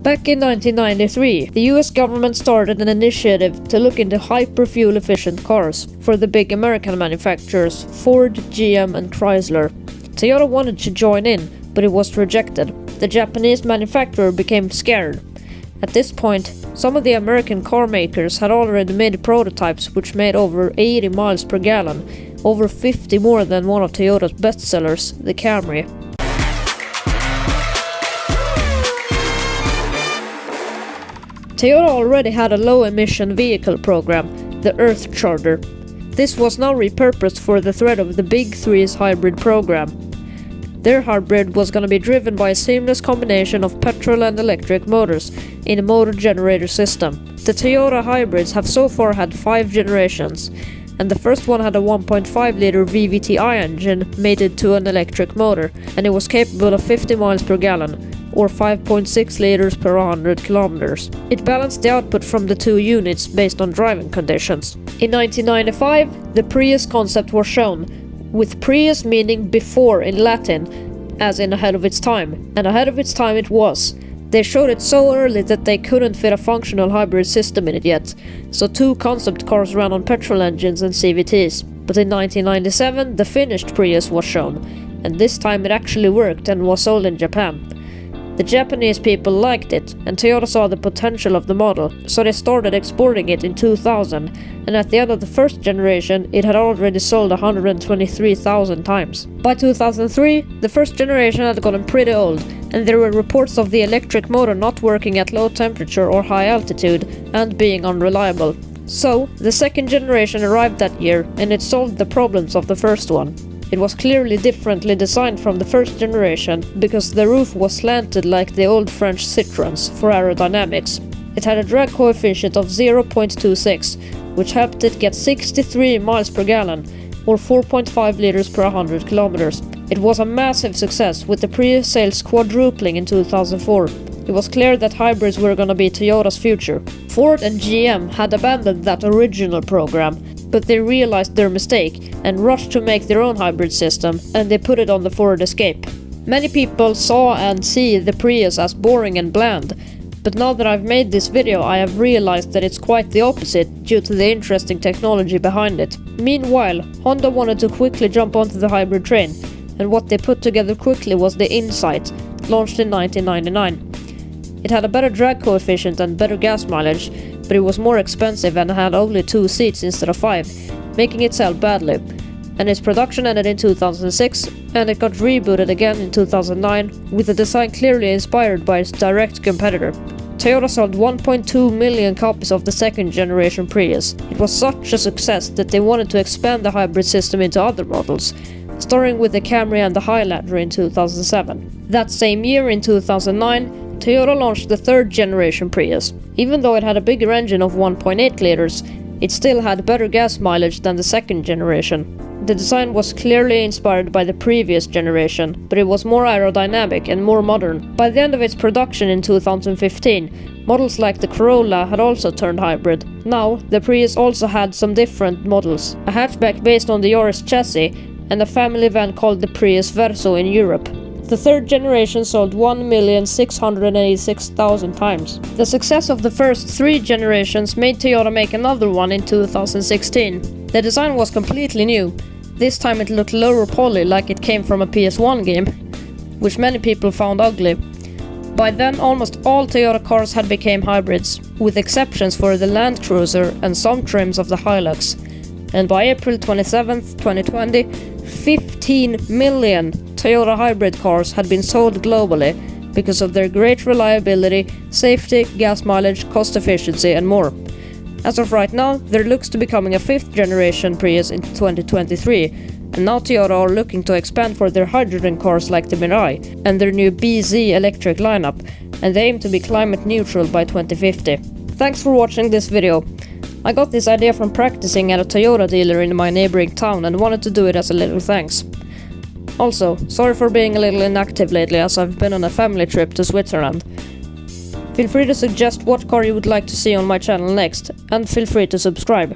Back in 1993, the US government started an initiative to look into hyper-fuel efficient cars for the big American manufacturers Ford, GM and Chrysler. Toyota wanted to join in, but it was rejected. The Japanese manufacturer became scared. At this point, some of the American car makers had already made prototypes which made over 80 miles per gallon, over 50 more than one of Toyota's bestsellers, the Camry. Toyota already had a low-emission vehicle program, the Earth Charter. This was now repurposed for the threat of the Big Three's hybrid program. Their hybrid was going to be driven by a seamless combination of petrol and electric motors in a motor generator system. The Toyota hybrids have so far had 5 generations, and the first one had a 1.5-liter VVT-I engine mated to an electric motor, and it was capable of 50 miles per gallon, or 5.6 liters per 100 kilometers. It balanced the output from the two units based on driving conditions. In 1995, the Prius concept was shown, with Prius meaning before in Latin, as in ahead of its time, and ahead of its time it was. They showed it so early that they couldn't fit a functional hybrid system in it yet, so 2 concept cars ran on petrol engines and CVTs. But in 1997, the finished Prius was shown, and this time it actually worked and was sold in Japan. The Japanese people liked it, and Toyota saw the potential of the model, so they started exporting it in 2000, and at the end of the first generation it had already sold 123,000 times. By 2003, the first generation had gotten pretty old, and there were reports of the electric motor not working at low temperature or high altitude, and being unreliable. So, the second generation arrived that year, and it solved the problems of the first one. It was clearly differently designed from the first generation, because the roof was slanted like the old French Citroëns for aerodynamics. It had a drag coefficient of 0.26, which helped it get 63 miles per gallon, or 4.5 liters per 100 kilometers. It was a massive success, with the Prius sales quadrupling in 2004. It was clear that hybrids were gonna be Toyota's future. Ford and GM had abandoned that original program, but they realized their mistake and rushed to make their own hybrid system, and they put it on the Ford Escape. Many people saw and see the Prius as boring and bland, but now that I've made this video I have realized that it's quite the opposite due to the interesting technology behind it. Meanwhile, Honda wanted to quickly jump onto the hybrid train, and what they put together quickly was the Insight, launched in 1999. It had a better drag coefficient and better gas mileage, but it was more expensive and had only 2 seats instead of 5, making it sell badly. And its production ended in 2006, and it got rebooted again in 2009, with the design clearly inspired by its direct competitor. Toyota sold 1.2 million copies of the second generation Prius. It was such a success that they wanted to expand the hybrid system into other models, starting with the Camry and the Highlander in 2007. That same year, in 2009, Toyota launched the third generation Prius. Even though it had a bigger engine of 1.8 liters, it still had better gas mileage than the second generation. The design was clearly inspired by the previous generation, but it was more aerodynamic and more modern. By the end of its production in 2015, models like the Corolla had also turned hybrid. Now, the Prius also had some different models, a hatchback based on the Yaris chassis, and a family van called the Prius Verso in Europe. The third generation sold 1,686,000 times. The success of the first 3 generations made Toyota make another one in 2016. The design was completely new. This time it looked lower poly, like it came from a PS1 game, which many people found ugly. By then almost all Toyota cars had become hybrids, with exceptions for the Land Cruiser and some trims of the Hilux. And by April 27, 2020, 15 million Toyota hybrid cars had been sold globally because of their great reliability, safety, gas mileage, cost efficiency and more. As of right now, there looks to be coming a 5th generation Prius in 2023, and now Toyota are looking to expand for their hydrogen cars like the Mirai and their new BZ electric lineup, and they aim to be climate neutral by 2050. Thanks for watching this video. I got this idea from practicing at a Toyota dealer in my neighboring town and wanted to do it as a little thanks. Also, sorry for being a little inactive lately as I've been on a family trip to Switzerland. Feel free to suggest what car you would like to see on my channel next, and feel free to subscribe.